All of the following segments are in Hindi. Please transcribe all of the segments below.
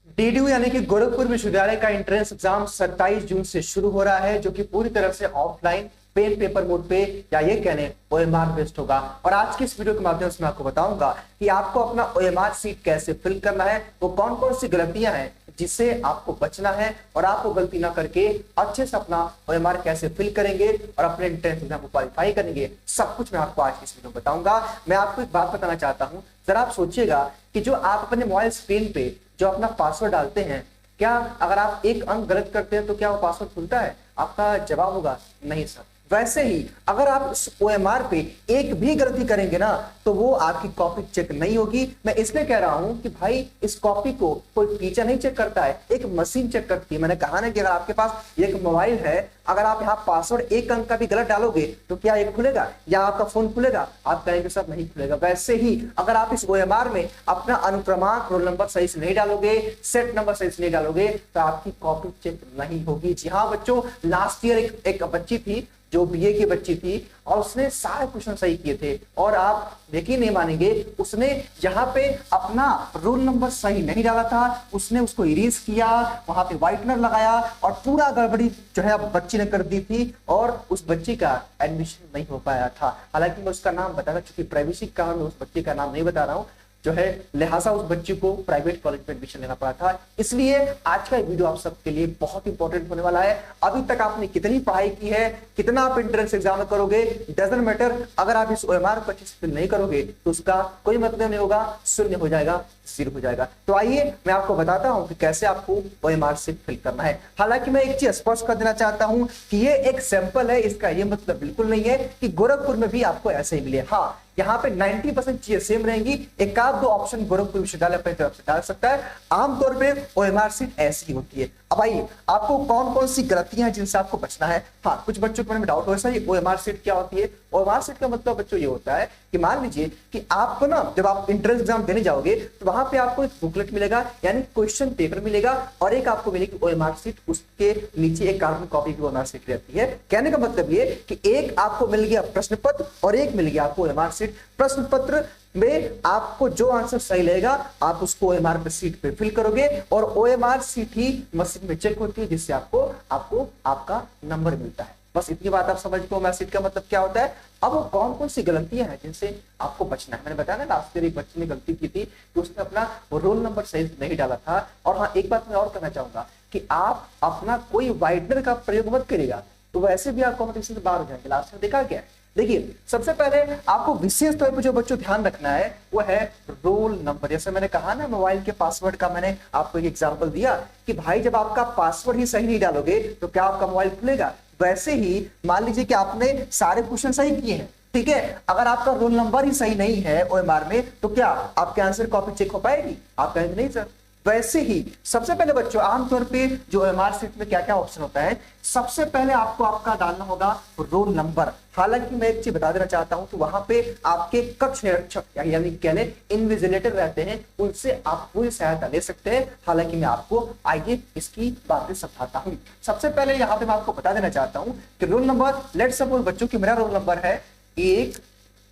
डीडीयू यानी कि गोरखपुर विश्वविद्यालय का एंट्रेंस एग्जाम 27 जून से शुरू हो रहा है, जो कि पूरी तरह से ऑफलाइन पेन पेपर मोड पे या ये कहने ओएमआर बेस्ड होगा। और आज की इस वीडियो के माध्यम से मैं आपको बताऊंगा कि आपको अपना ओएमआर सीट कैसे फिल करना है, वो कौन कौन सी गलतियां हैं जिससे आपको बचना है, और आप वो गलती ना करके अच्छे से अपना ओएमआर कैसे फिल करेंगे और अपने एंट्रेंस एग्जाम को क्वालिफाई करेंगे। सब कुछ मैं आपको आज की इस वीडियो में बताऊंगा। मैं आपको एक बात बताना चाहता हूं, जरा आप सोचिएगा कि जो आप अपने मोबाइल स्क्रीन पे जो अपना पासवर्ड डालते हैं, क्या अगर आप एक अंक गलत करते हैं तो क्या वो पासवर्ड खुलता है? आपका जवाब होगा नहीं सर। वैसे ही अगर आप इस ओएमआर पे एक भी गलती करेंगे ना, तो वो आपकी कॉपी चेक नहीं होगी। मैं इसलिए कह रहा हूं कि भाई इस कॉपी को कोई टीचर नहीं चेक करता है, एक मशीन चेक करती है। मैंने कहा ना कि अगर आपके पास एक मोबाइल है, अगर आप यहाँ पासवर्ड एक अंक का भी गलत डालोगे तो क्या ये खुलेगा या आपका फोन खुलेगा? आप कहेंगे सर नहीं खुलेगा। वैसे ही अगर आप इस ओएमआर में अपना अनुक्रमांक रोल नंबर सही से नहीं डालोगे, सेट नंबर सही से नहीं डालोगे, तो आपकी कॉपी चेक नहीं होगी। जी हाँ बच्चों, लास्ट ईयर एक बच्ची थी जो बीए की बच्ची थी और उसने सारे क्वेश्चन सही किए थे, और आप यकीन नहीं मानेंगे, उसने यहाँ पे अपना रोल नंबर सही नहीं डाला था। उसने उसको इरेज किया, वहां पे व्हाइटनर लगाया और पूरा गड़बड़ी जो है बच्ची ने कर दी थी, और उस बच्ची का एडमिशन नहीं हो पाया था। हालांकि मैं उसका नाम बताना, चूंकि प्राइवेसी के कारण मैं उस बच्ची का नाम नहीं बता रहा हूँ जो है, लिहाजा उस बच्ची को प्राइवेट कॉलेज में एडमिशन लेना पड़ा था। इसलिए आज का वीडियो आप सबके लिए बहुत इंपॉर्टेंट होने वाला है। अभी तक आपने कितनी पढ़ाई की है, कितना आप एंट्रेंस एग्जाम में करोगे, डजंट मैटर। अगर आप इस ओएमआर को अच्छे से फिल नहीं करोगे तो उसका कोई मतलब नहीं होगा, शून्य हो जाएगा, जीरो हो जाएगा। तो आइए मैं आपको बताता हूं कि कैसे आपको ओएमआर से फिल करना है। हालांकि मैं एक चीज स्पष्ट कर देना चाहता हूं कि ये एक सैंपल है, इसका ये मतलब बिल्कुल नहीं है कि गोरखपुर में भी आपको ऐसे ही मिले। हाँ, यहाँ पे 90% चीजें सेम रहेंगी, एक आध दो ऑप्शन गोरखपुर विश्वविद्यालय अपनी तरफ से डाल सकता है। आमतौर पे ओएमआर सीट ऐसी होती है। अब आइए आपको कौन कौन सी गलतियां हैं जिनसे आपको बचना है। हाँ, कुछ बच्चों के मन में डाउट हो, सर ये ओएमआर सीट क्या होती है? ओएमआर सीट का मतलब बच्चों ये होता है कि मान लीजिए कि आपको ना जब आप एंट्रेंस एग्जाम देने जाओगे तो वहां पे आपको एक बुकलेट मिलेगा, यानी क्वेश्चन पेपर मिलेगा, और एक आपको मिलेगी ओएमआर सीट, उसके नीचे एक कार्बन कॉपी की ओएमआर सीट रहती है। कहने का मतलब ये कि एक आपको मिल गया प्रश्न पत्र और एक मिल गया आपको ओएमआर सीट। प्रश्न पत्र में आपको जो आंसर सही लगेगा आप उसको ओएमआर पे सीट पे फिल करोगे, और ओएमआर सीट ही मशीन में चेक होती है, जिससे आपको आपका नंबर मिलता है। बस इतनी बात आप समझ गए ओएमआर सीट का मतलब क्या होता है। अब वो कौन कौन सी गलतियां हैं जिनसे आपको बचना है, मैंने बताया ना लास्ट ईयर एक बच्चे ने गलती की थी कि उसने अपना रोल नंबर सही नहीं डाला था। और हाँ, एक बात मैं और कहना चाहूंगा कि आप अपना कोई व्हाइटनर का प्रयोग मत करिएगा, तो वैसे भी आप कॉम्पिटिशन से बाहर हो जाएंगे। लास्ट में देखा गया। देखिए, सबसे पहले आपको विशेष तौर पर जो बच्चों ध्यान रखना है वो है रोल नंबर। जैसे मैंने कहा ना, मोबाइल के पासवर्ड का मैंने आपको एक एग्जांपल दिया कि भाई जब आपका पासवर्ड ही सही नहीं डालोगे तो क्या आपका मोबाइल खुलेगा? वैसे ही मान लीजिए कि आपने सारे क्वेश्चन सही किए हैं, ठीक है, अगर आपका रोल नंबर ही सही नहीं है ओएमआर में, तो क्या आपके आंसर कॉपी चेक हो पाएगी? आप कहेंगे नहीं सर। वैसे ही सबसे पहले बच्चों, आमतौर पे जो ओएमआर सीट में क्या क्या ऑप्शन होता है, सबसे पहले आपको आपका डालना होगा रोल नंबर। हालांकि मैं एक चीज बता देना चाहता हूं कि वहां पे आपके कक्ष निरीक्षक यानी कहले इन्विजिलेटर रहते हैं, उनसे आप पूरी सहायता ले सकते हैं। हालांकि मैं आपको आइए इसकी बातें समझाता हूं। सबसे पहले यहाँ पे मैं आपको बता देना चाहता हूं कि रोल नंबर, लेट सपोज बच्चों की मेरा रोल नंबर है 1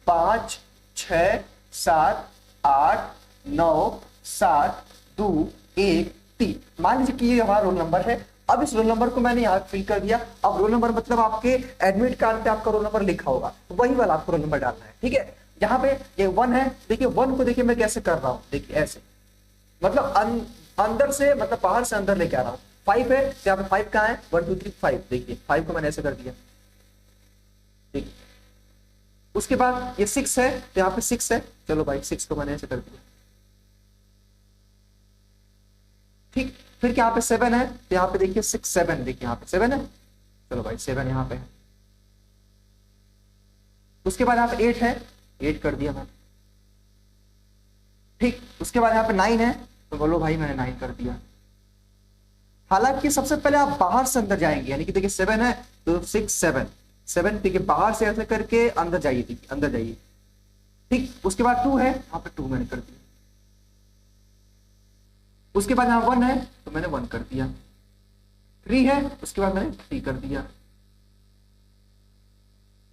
5 6 7 8 9 7 2 1 3। मान लीजिए कि ये हमारा रोल नंबर है। अब इस रोल नंबर को मैंने यहाँ फिल कर दिया। अब रोल नंबर मतलब आपके एडमिट कार्ड पे आपका रोल नंबर लिखा होगा, तो वही वाला आपको रोल नंबर डालना है, ठीक है। यहाँ पे ये 1 है, देखिए 1 को देखिए मैं कैसे कर रहा हूँ, देखिए ऐसे, मतलब अंदर से, मतलब बाहर से अंदर लेके आ रहा हूँ। 5 है तो यहाँ पे 5 कहाँ है? 1 2 3 5, देखिए 5 को मैंने ऐसे कर दिया, देखिए। उसके बाद ये 6 है तो यहाँ पे 6 है, चलो भाई 6 को मैंने ऐसे कर दिया, ठीक। फिर यहाँ पे 7 है तो यहाँ पे देखिए 6 7, देखिए यहाँ पे 7 है, चलो भाई 7 यहाँ पे है। उसके बाद यहाँ पे 8 है, 8 कर दिया मैंने, ठीक। उसके बाद यहाँ पे 9 है तो बोलो भाई मैंने 9 कर दिया। हालांकि सबसे पहले आप बाहर से अंदर जाएंगे, यानी कि देखिए 7 है तो 6 7 7, देखिए बाहर से ऐसे करके अंदर जाइए, देखिए अंदर जाइए, ठीक। उसके बाद 2 है, यहाँ पे 2 मैंने कर दिया। उसके बाद यहाँ 1 है तो मैंने 1 कर दिया। 3 है, उसके बाद मैंने 3 कर दिया।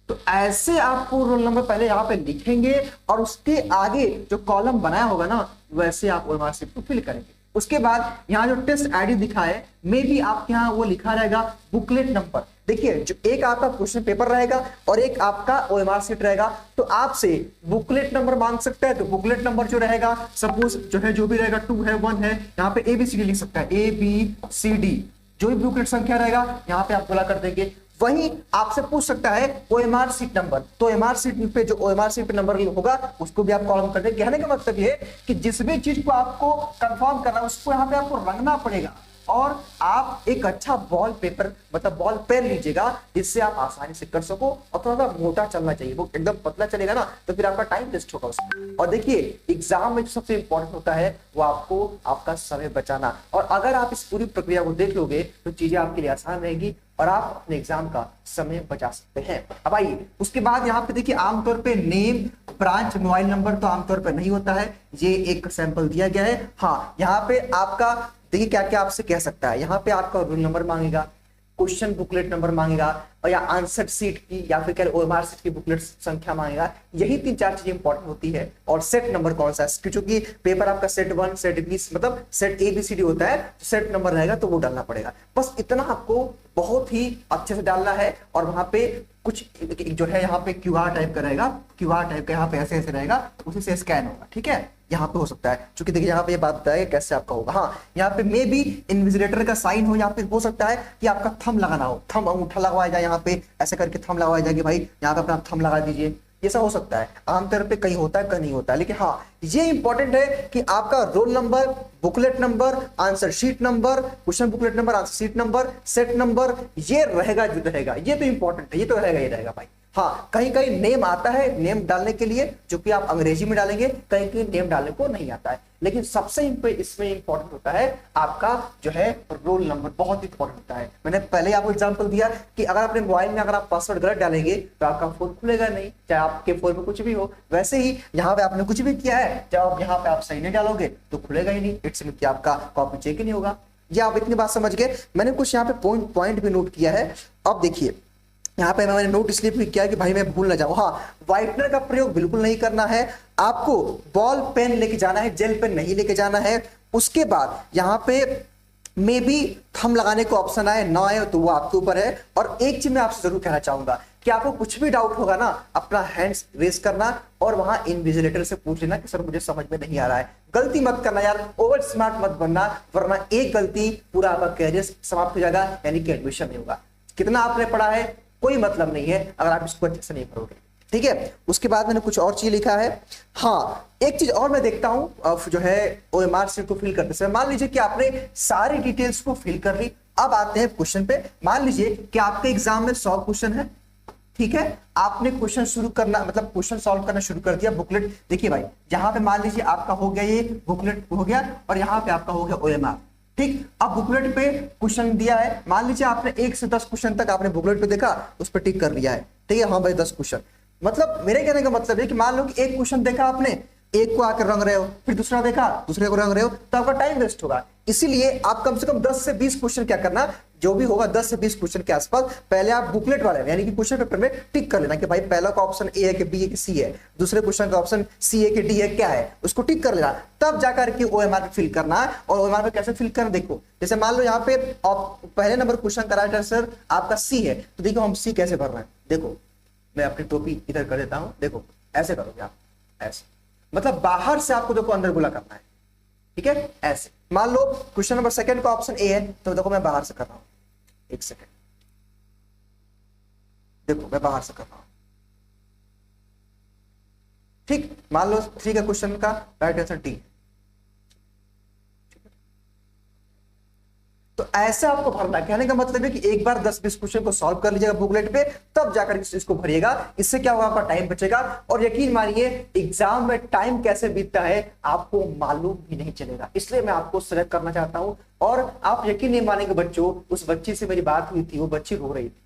तो ऐसे आपको रोल नंबर पहले यहाँ पे लिखेंगे और उसके आगे जो कॉलम बनाया होगा ना, वैसे आप ओएमआर सीट को फिल करेंगे। उसके बाद यहाँ जो टेस्ट आईडी दिखा है मे भी आपके यहाँ वो लिखा रहेगा बुकलेट नंबर। देखिए जो एक आपका क्वेश्चन पेपर रहेगा और एक आपका ओएमआर शीट रहेगा, तो आपसे बुकलेट नंबर मांग सकता है। तो बुकलेट नंबर जो रहेगा सपोज जो है जो भी रहेगा 2 है 1 है, यहाँ पे ABCD लिख सकता है ABCD, जो भी बुकलेट संख्या रहेगा यहाँ पे आप बोला कर देंगे। वहीं आपसे पूछ सकता है ओएमआर सीट नंबर, तो ओएमआर सीट पे जो ओएमआर सीट पे नंबर होगा उसको भी आप कॉलम कर देंगे। कहने का मतलब ये कि जिस भी चीज को आपको कंफर्म करना है उसको यहाँ पे आपको रंगना पड़ेगा, और आप एक अच्छा बॉल पेपर मतलब बॉल पेन लीजिएगा जिससे आप आसानी से कर सको। और थोड़ा सा मोटा चलना चाहिए, वो एकदम पतला चलेगा ना तो फिर आपका टाइम वेस्ट होगा उसमें। और देखिए एग्जाम में जो सबसे इंपॉर्टेंट होता है वो आपको आपका समय बचाना, और अगर आप इस पूरी प्रक्रिया को देख लोगे तो चीजें आपके लिए आसान रहेगी और आप अपने एग्जाम का समय बचा सकते हैं। अब आइए उसके बाद यहाँ पे देखिए आमतौर पे नेम, ब्रांच, मोबाइल नंबर तो आमतौर पे नहीं होता है, ये एक सैंपल दिया गया है। हाँ यहाँ पे आपका देखिए क्या क्या आपसे कह सकता है, यहाँ पे आपका रोल नंबर मांगेगा, क्वेश्चन बुकलेट नंबर मांगेगा, और या आंसर सीट की या फिर ओएमआर सीट की बुकलेट संख्या मांगेगा। यही 3-4 चीजें इंपॉर्टेंट होती है। और सेट नंबर कौन सा है, क्योंकि पेपर आपका सेट 1 सेट बी मतलब सेट ABCD होता है, तो सेट नंबर रहेगा तो वो डालना पड़ेगा। बस इतना आपको बहुत ही अच्छे से डालना है। और वहां पे कुछ जो है यहाँ पे QR टाइप का रहेगा, QR टाइप का यहाँ पे ऐसे ऐसे रहेगा, उसी से स्कैन होगा। ठीक है, यहाँ पे हो सकता है क्योंकि देखिए यहाँ पे ये बात बताया कैसे आपका होगा। हाँ यहाँ पे मे भी इन्विजिलेटर का साइन हो, यहाँ पे हो सकता है कि आपका थंब लगाना हो, थंब अंगूठा लगवाया जाए, यहाँ पे ऐसे करके थंब लगवाया जाए कि भाई यहाँ पे अपना थंब लगा दीजिए, ऐसा हो सकता है। आमतौर पे कहीं होता है कहीं नहीं होता है, लेकिन हाँ ये इंपॉर्टेंट है कि आपका roll number, booklet number, answer sheet number, question booklet number, answer sheet number, set number, ये रहेगा जो रहेगा, ये तो इंपॉर्टेंट है, ये तो रहेगा ही रहेगा भाई। हाँ कहीं कहीं नेम आता है, नेम डालने के लिए जो कि आप अंग्रेजी में डालेंगे, कहीं कहीं नेम डालने को नहीं आता है, लेकिन सबसे इसमें इंपॉर्टेंट होता है आपका जो है रोल नंबर, बहुत इंपॉर्टेंट होता है। मैंने पहले आपको एग्जांपल दिया कि अगर अपने मोबाइल में अगर आप पासवर्ड गलत डालेंगे तो आपका फोन खुलेगा नहीं, चाहे आपके फोन में कुछ भी हो। वैसे ही यहाँ पे आपने कुछ भी किया है, जब आप यहाँ पे आप सही नहीं डालोगे तो खुलेगा ही नहीं, इट्स मीन कि आपका कॉपी चेक ही नहीं होगा। ये आप इतनी बात समझ गए। मैंने कुछ यहाँ पे पॉइंट भी नोट किया है। अब देखिए यहाँ पे मैंने नोट इसलिए भी किया कि भाई मैं भूल ना जाऊं। हाँ व्हाइटनर का प्रयोग बिल्कुल नहीं करना है, आपको बॉल पेन लेके जाना है, जेल पेन नहीं लेके जाना है। उसके बाद यहाँ पे मे बी थंब लगाने को ऑप्शन आए ना आए तो वो आपके ऊपर है। और एक चीज मैं आपसे जरूर कहना चाहूंगा कि आपको कुछ भी डाउट होगा ना, अपना हैंड्स रेज करना और वहां इन्विजिलेटर से पूछ लेना कि सर मुझे समझ में नहीं आ रहा है। गलती मत करना यार, ओवर स्मार्ट मत बनना, वरना एक गलती पूरा आपका कैरियर समाप्त हो जाएगा, यानी कि एडमिशन नहीं होगा। कितना आपने पढ़ा है कोई मतलब नहीं है अगर आप इसको अच्छे से नहीं भरोगे। ठीक है, उसके बाद मैंने कुछ और चीज लिखा है। हाँ एक चीज और मैं देखता हूं जो है ओएमआर शीट को फिल करते समय, मान लीजिए कि आपने सारी डिटेल्स को फिल कर ली। अब आते हैं क्वेश्चन पे। मान लीजिए कि आपके एग्जाम में 100 क्वेश्चन है, ठीक है, आपने क्वेश्चन शुरू करना मतलब क्वेश्चन सॉल्व करना शुरू कर दिया। बुकलेट देखिए भाई, यहाँ पे मान लीजिए आपका हो गया, ये बुकलेट हो गया और यहाँ पे आपका हो गया ओएमआर। ठीक, अब बुकलेट पे क्वेश्चन दिया है, मान लीजिए आपने 1 से 10 क्वेश्चन तक आपने बुकलेट पे देखा, उस पर टिक कर लिया है। ठीक है, हाँ भाई 10 क्वेश्चन, मतलब मेरे कहने का मतलब है कि मान लो कि एक क्वेश्चन देखा आपने, एक को आकर रंग रहे हो, फिर दूसरा देखा, दूसरे को रंग रहे हो, तो आपका टाइम वेस्ट होगा। इसीलिए आप कम से कम 10 से 20 क्वेश्चन क्या करना, जो भी होगा 10 से 20 क्वेश्चन के आसपास पहले आप बुकलेट वाले यानी कि क्वेश्चन पेपर में टिक कर लेना कि भाई पहला का ऑप्शन ए है कि बी है कि सी है, दूसरे क्वेश्चन का ऑप्शन सी है कि डी है, क्या है, उसको टिक कर लेना। तब जाकर के ओएमआर फिल करना है। और ओएमआर पे कैसे फिल करना देखो, जैसे मान लो यहाँ पे पहले नंबर क्वेश्चन का राइट आंसर आपका सी है, तो देखो हम सी कैसे भर रहे हैं। देखो मैं अपनी टोपी इधर कर देता हूं, देखो ऐसे करोगे आप, ऐसे मतलब बाहर से आपको देखो अंदर गुला करना है। ठीक है, ऐसे मान लो क्वेश्चन नंबर सेकंड का ऑप्शन ए है, तो देखो मैं बाहर से कर रहा हूं, एक सेकंड, देखो मैं बाहर से कर रहा हूं। ठीक, मान लो 3 का क्वेश्चन का राइट आंसर डी। तो ऐसे आपको भरना, कहने का मतलब है कि एक बार 10-20 क्वेश्चन को सॉल्व कर लीजिएगा बुकलेट पे, तब जाकर इसको भरिएगा। इससे क्या होगा, आपका टाइम बचेगा। और यकीन मानिए एग्जाम में टाइम कैसे बीतता है आपको मालूम भी नहीं चलेगा। इसलिए मैं आपको सेलेक्ट करना चाहता हूं। और आप यकीन नहीं मानेंगे बच्चों, उस बच्ची से मेरी बात हुई थी, वो बच्ची रो रही थी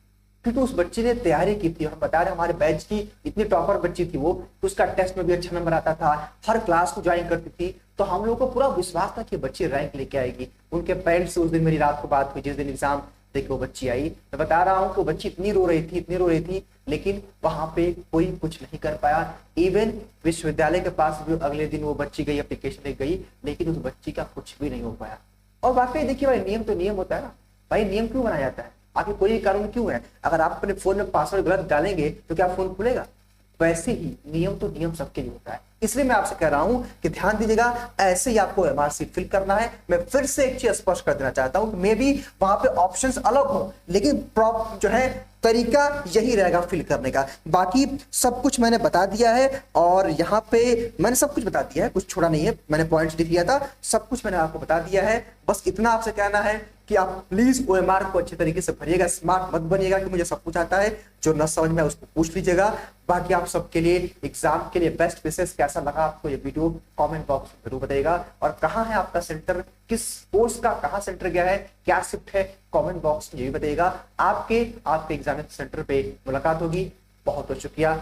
क्योंकि उस बच्ची ने तैयारी की थी। हम बता रहे हमारे बैच की इतनी टॉपर बच्ची थी वो, उसका टेस्ट में भी अच्छा नंबर आता था, हर क्लास को ज्वाइन करती थी। तो हम लोगों को पूरा विश्वास था कि बच्ची रैंक लेके आएगी। उनके पेरेंट्स से उस दिन मेरी रात को बात हुई, जिस दिन एग्जाम देखिए वो बच्ची आई, मैं बता रहा हूँ कि वो बच्ची इतनी रो रही थी, इतनी रो रही थी, लेकिन वहां पे कोई कुछ नहीं कर पाया। इवन विश्वविद्यालय के पास भी अगले दिन वो बच्ची गई, एप्लीकेशन लेके गई, लेकिन उस बच्ची का कुछ भी नहीं हो पाया। और वाकई देखिए भाई, नियम तो नियम होता है ना भाई, नियम क्यों बनाया जाता है, आखिर कोई कानून क्यों है? अगर आप अपने फोन में पासवर्ड गलत डालेंगे तो क्या फोन खुलेगा? वैसे ही नियम तो नियम सबके लिए होता है। इसलिए मैं आपसे कह रहा हूं कि ध्यान दीजिएगा, ऐसे ही आपको एमआर सीट फिल करना है। मैं फिर से एक चीज स्पष्ट कर देना चाहता हूं, मे बी वहां पे ऑप्शंस अलग हो, लेकिन जो है तरीका यही रहेगा फिल करने का। बाकी सब कुछ मैंने बता दिया है, और यहाँ पे मैंने सब कुछ बता दिया है, कुछ छोड़ा नहीं है। मैंने पॉइंट्स लिख दिया था, सब कुछ मैंने आपको बता दिया है। बस इतना आपसे कहना है कि आप प्लीज ओएमआर को अच्छे तरीके से भरिएगा, स्मार्ट मत बनिएगा कि मुझे सब कुछ आता है। जो न समझ में उसको पूछ लीजिएगा। बाकी आप सबके लिए एग्जाम के लिए बेस्ट विशेष। कैसा लगा आपको ये वीडियो कमेंट बॉक्स में जरूर बताइएगा। और कहाँ है आपका सेंटर, किस कोर्स का कहाँ सेंटर गया है, क्या शिफ्ट है, कमेंट बॉक्स में ये भी बताइएगा। आपके एग्जामिनेशन सेंटर पे मुलाकात होगी। बहुत बहुत शुक्रिया।